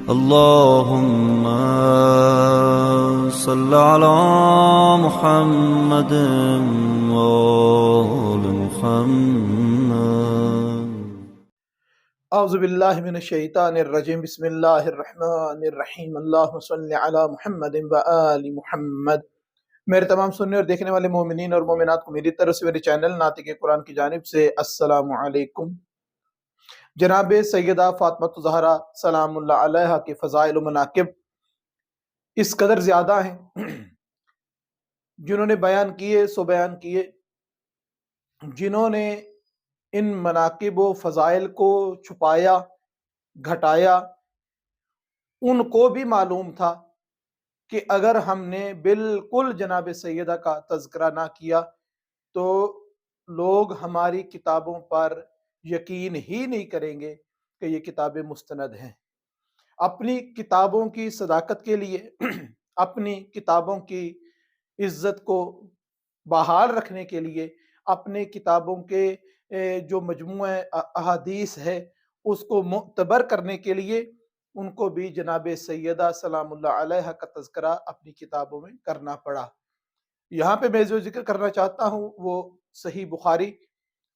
اللهم صل على محمد وآل محمد. اعوذ باللہ من الشیطان الرجیم. بسم اللہ الرحمن الرحیم. اللہم صل علی محمد وآل محمد. میرے تمام سننے اور دیکھنے والے مومنین اور مومنات کو میری طرف سے میرے چینل ناطق قرآن کی جانب سے السلام علیکم. جناب سیدہ فاطمہ الزہرا سلام اللہ علیہا کے فضائل و مناقب اس قدر زیادہ ہیں، جنہوں نے بیان کیے سو بیان کیے. جنہوں نے ان مناقب و فضائل کو چھپایا گھٹایا، ان کو بھی معلوم تھا کہ اگر ہم نے بالکل جناب سیدہ کا تذکرہ نہ کیا تو لوگ ہماری کتابوں پر یقین ہی نہیں کریں گے کہ یہ کتابیں مستند ہیں. اپنی کتابوں کی صداقت کے لیے، اپنی کتابوں کی عزت کو بحال رکھنے کے لیے، اپنے کتابوں کے جو مجموعہ احادیث ہے اس کو معتبر کرنے کے لیے ان کو بھی جناب سیدہ سلام اللہ علیہ کا تذکرہ اپنی کتابوں میں کرنا پڑا. یہاں پہ میں جو ذکر کرنا چاہتا ہوں وہ صحیح بخاری،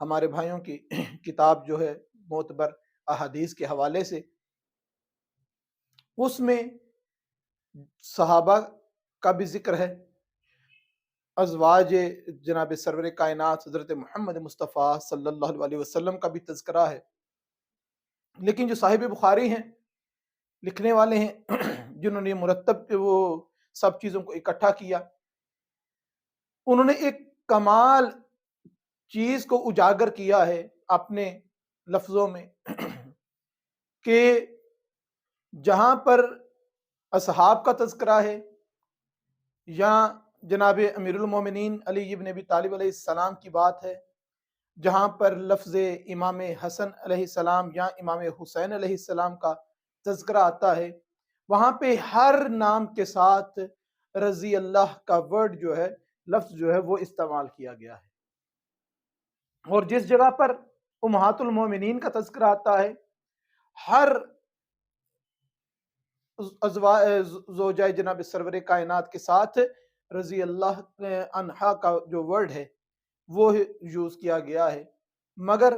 ہمارے بھائیوں کی کتاب جو ہے معتبر احادیث کے حوالے سے، اس میں صحابہ کا بھی ذکر ہے، ازواج جناب سرور کائنات حضرت محمد مصطفیٰ صلی اللہ علیہ وسلم کا بھی تذکرہ ہے. لیکن جو صاحب بخاری ہیں، لکھنے والے ہیں، جنہوں نے مرتب وہ سب چیزوں کو اکٹھا کیا، انہوں نے ایک کمال چیز کو اجاگر کیا ہے اپنے لفظوں میں کہ جہاں پر اصحاب کا تذکرہ ہے یا جناب امیر المومنین علی ابن ابی طالب علیہ السلام کی بات ہے، جہاں پر لفظ امام حسن علیہ السلام یا امام حسین علیہ السلام کا تذکرہ آتا ہے، وہاں پہ ہر نام کے ساتھ رضی اللہ کا ورڈ جو ہے، لفظ جو ہے وہ استعمال کیا گیا ہے. اور جس جگہ پر امہات المومنین کا تذکرہ آتا ہے، ہر زوجہ جناب سرور کائنات کے ساتھ رضی اللہ عنہا کا جو ورڈ ہے وہ یوز کیا گیا ہے. مگر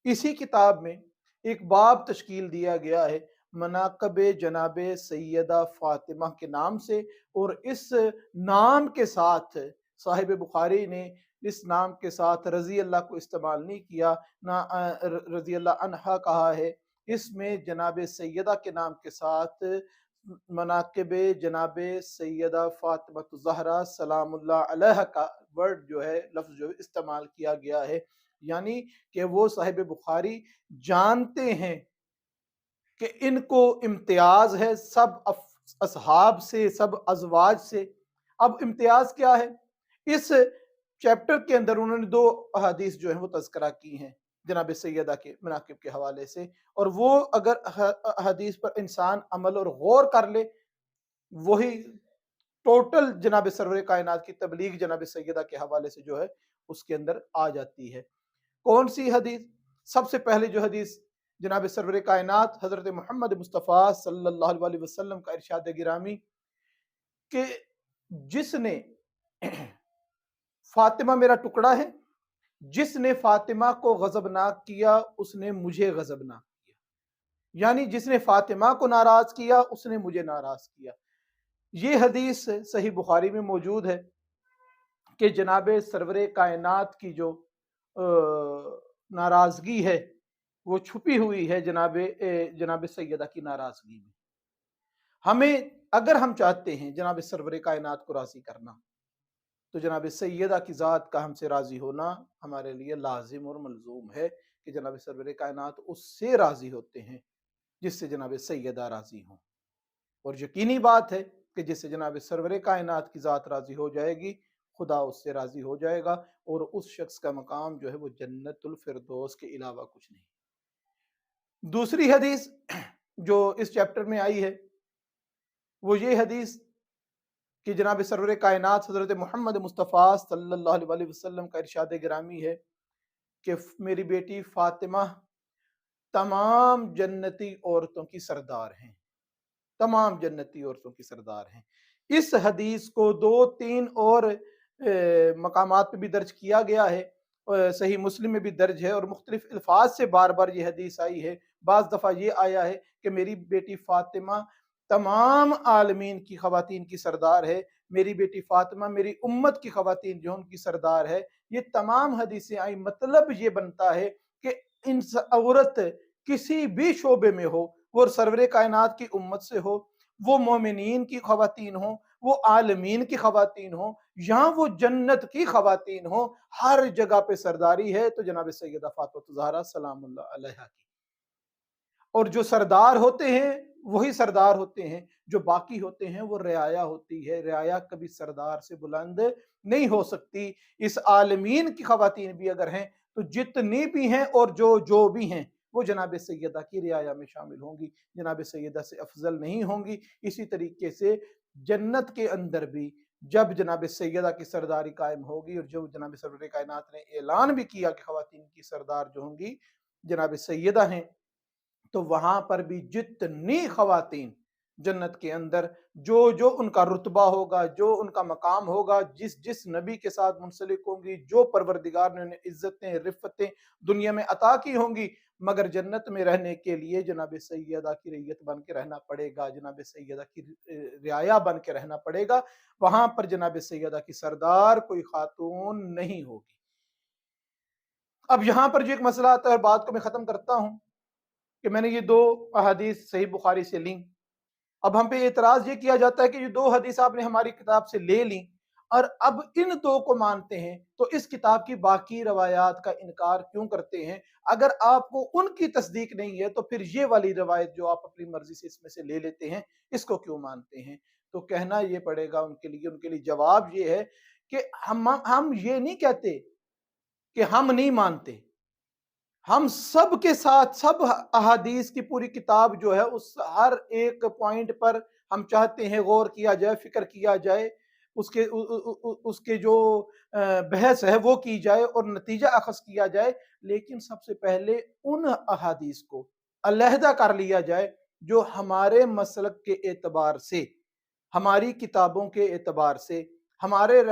اسی کتاب میں ایک باب تشکیل دیا گیا ہے مناقب جناب سیدہ فاطمہ کے نام سے، اور اس نام کے ساتھ صاحب بخاری نے اس نام کے ساتھ رضی اللہ کو استعمال نہیں کیا، نہ رضی اللہ عنہا کہا ہے. اس میں جناب سیدہ کے نام کے ساتھ مناقب جناب سیدہ فاطمہ الزہرا سلام اللہ علیہ کا ورڈ جو ہے، لفظ جو استعمال کیا گیا ہے. یعنی کہ وہ صاحب بخاری جانتے ہیں کہ ان کو امتیاز ہے سب اصحاب سے، سب ازواج سے. اب امتیاز کیا ہے؟ اس چیپٹر کے اندر انہوں نے 2 احادیث جو ہیں وہ تذکرہ کی ہیں جناب سیدہ کے مناقب کے حوالے سے، اور وہ اگر حدیث پر انسان عمل اور غور کر لے، وہی ٹوٹل جناب سرور کائنات کی تبلیغ جناب سیدہ کے حوالے سے جو ہے اس کے اندر آ جاتی ہے. کون سی حدیث؟ سب سے پہلے جو حدیث جناب سرور کائنات حضرت محمد مصطفیٰ صلی اللہ علیہ وسلم کا ارشاد گرامی کہ جس نے فاطمہ میرا ٹکڑا ہے، جس نے فاطمہ کو غضبناک کیا اس نے مجھے غضبناک کیا. یعنی جس نے فاطمہ کو ناراض کیا اس نے مجھے ناراض کیا. یہ حدیث صحیح بخاری میں موجود ہے کہ جناب سرور کائنات کی جو ناراضگی ہے وہ چھپی ہوئی ہے جناب سیدہ کی ناراضگی میں. ہمیں اگر ہم چاہتے ہیں جناب سرور کائنات کو راضی کرنا تو جناب سیدہ کی ذات کا ہم سے راضی ہونا ہمارے لیے لازم اور ملزوم ہے کہ جناب سرور کائنات اس سے راضی ہوتے ہیں جس سے جناب سیدہ راضی ہوں. اور یقینی بات ہے کہ جس سے جناب سرور کائنات کی ذات راضی ہو جائے گی، خدا اس سے راضی ہو جائے گا، اور اس شخص کا مقام جو ہے وہ جنت الفردوس کے علاوہ کچھ نہیں. دوسری حدیث جو اس چیپٹر میں آئی ہے وہ یہ حدیث کہ جناب سرور کائنات حضرت محمد مصطفیٰ صلی اللہ علیہ وسلم کا ارشاد گرامی ہے کہ میری بیٹی فاطمہ تمام جنتی عورتوں کی سردار ہیں. तमाम जन्नती औरतों की सरदार हैं। इस हदीस को 2-3 और मकामात पे भी दर्ज किया गया है। सही मुस्लिम में भी दर्ज है और मुख्तलिफ अल्फाज से बार-बार ये हदीस आई है। बाज़ दफ़ा ये आया है कि मेरी बेटी फ़ातिमा तमाम आलमीन की ख़वातीन की सरदार है, मेरी बेटी फ़ातिमा मेरी उम्मत की ख़वातीन जो उनकी सरदार है। ये तमाम हदीसें आई, मतलब ये बनता है कि औरत किसी भी शोबे में हो, वो सरवरे कायनात की उम्मत से हो, वो मोमिनीन की ख़वातीन हो, वो आलमीन की ख़वातीन हो, या वो जन्नत की ख़वातीन हो, हर जगह पे सरदारी है तो जनाब सैयदा फातिमा ज़हरा सलामुल्लाह अलैहा की। और जो सरदार होते हैं वही सरदार होते हैं, जो बाकी होते हैं वो रियाया होती है। रियाया कभी सरदार से बुलंद नहीं हो सकती। इस आलमीन की ख़वातीन भी अगर हैं तो जितनी भी हैं और जो जो भी हैं वो जनाब सैयदा की रियाया में शामिल होंगी, जनाब सैयदा से अफजल नहीं होंगी। इसी तरीके से जन्नत के अंदर भी जब जनाब सैयदा की सरदारी कायम होगी और जो जनाब सरवर कायनात ने ऐलान भी किया कि ख़वातीन की सरदार जो होंगी जनाब सैयदा हैं, तो वहां पर भी जितनी ख़वातीन जन्नत के अंदर जो जो उनका रुतबा होगा, जो उनका मकाम होगा, जिस जिस नबी के साथ मुंसलिक होंगी, जो परवरदिगार ने उन्हें इज्जतें रिफ़्फ़तें दुनिया में अता की होंगी, मगर जन्नत में रहने के लिए जनाब सैयदा की रैयत बन के रहना पड़ेगा, जनाब सैयदा की रियाया बन के रहना पड़ेगा। वहां पर जनाब सैयदा की सरदार कोई खातून नहीं होगी। अब यहाँ पर जो एक मसला आता है, बात को मैं ख़त्म करता हूँ कि मैंने ये 2 अहादीस सही बुखारी से लीं। अब हम पे एतराज़ ये किया जाता है कि ये 2 हदीस आपने हमारी किताब से ले लीं और अब इन 2 को मानते हैं, तो इस किताब की बाकी रवायात का इनकार क्यों करते हैं? अगर आपको उनकी तस्दीक नहीं है, तो फिर ये वाली रवायत जो आप अपनी मर्ज़ी से इसमें से ले लेते हैं, इसको क्यों मानते हैं? तो कहना ये पड़ेगा उनके लिए जवाब ये है कि हम ये नहीं कहते कि हम नहीं मानते। हम सब के साथ सब अहादीस की पूरी किताब जो है उस हर एक पॉइंट पर हम चाहते हैं गौर किया जाए, फिक्र किया जाए, उसके जो बहस है वो की जाए और नतीजा अखज़ किया जाए। लेकिन सबसे पहले उन अहादीस को अलहदा कर लिया जाए जो हमारे मसलक के एतबार से, हमारी किताबों के एतबार से, हमारे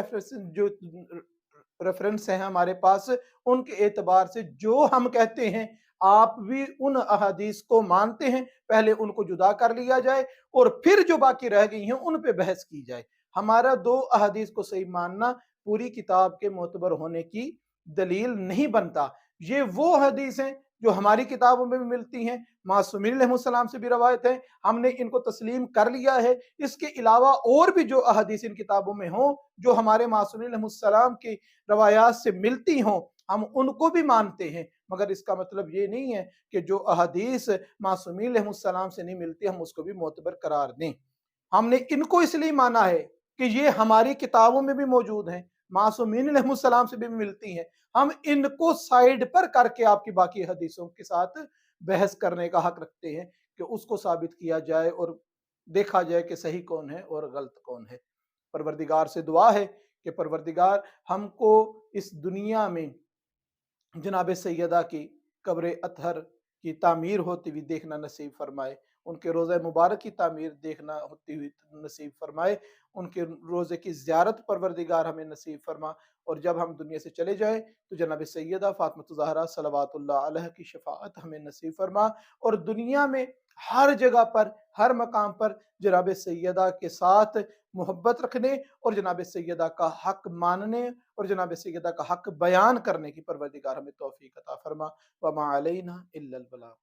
रेफरेंस हैं हमारे पास, उनके एतबार से जो हम कहते हैं आप भी उन अहादीस को मानते हैं, पहले उनको जुदा कर लिया जाए और फिर जो बाकी रह गई हैं उन पे बहस की जाए। हमारा 2 अहादीस को सही मानना पूरी किताब के मोतबर होने की दलील नहीं बनता। ये वो हदीस हैं जो हमारी किताबों में भी मिलती हैं, मासूमीन अलैहिस्सलाम से भी रवायत है, हमने इनको तस्लीम कर लिया है। इसके अलावा और भी जो अहादीस इन किताबों में हों, जो हमारे मासूमीन अलैहिस्सलाम की रवायात से मिलती हों, हम उनको भी मानते हैं। मगर इसका मतलब ये नहीं है कि जो अहादीस मासूमीन अलैहिस्सलाम से नहीं मिलती हम उसको भी मोतबर करार दें। हमने इनको इसलिए माना है कि ये हमारी किताबों में भी मौजूद हैं, मासूमीन अलैहिस्सलाम से भी मिलती हैं। हम इनको साइड पर करके आपकी बाकी हदीसों के साथ बहस करने का हक रखते हैं कि उसको साबित किया जाए और देखा जाए कि सही कौन है और गलत कौन है। परवरदिगार से दुआ है कि परवरदिगार हमको इस दुनिया में जनाब सैयदा की कब्र अतहर की तामीर होती हुई देखना नसीब फरमाए, उनके रोज़ा मुबारक की तामीर देखना होती हुई नसीब फरमाए, उनके रोज़े की ज़ियारत परवरदिगार हमें नसीब फरमा और जब हम दुनिया से चले जाएँ तो जनाब सैयदा फ़ातिमा ज़हरा सलवातुल्लाह अलैहा की शफ़ाअत हमें नसीब फरमा और दुनिया में हर जगह पर, हर मकाम पर जनाब सैयदा के साथ मोहब्बत रखने और जनाब सैयदा का हक मानने और जनाब सैयदा का हक बयान करने की परवरदिगार हमें तौफीक अता फरमा। वमा अलैना इल्लल बलाग।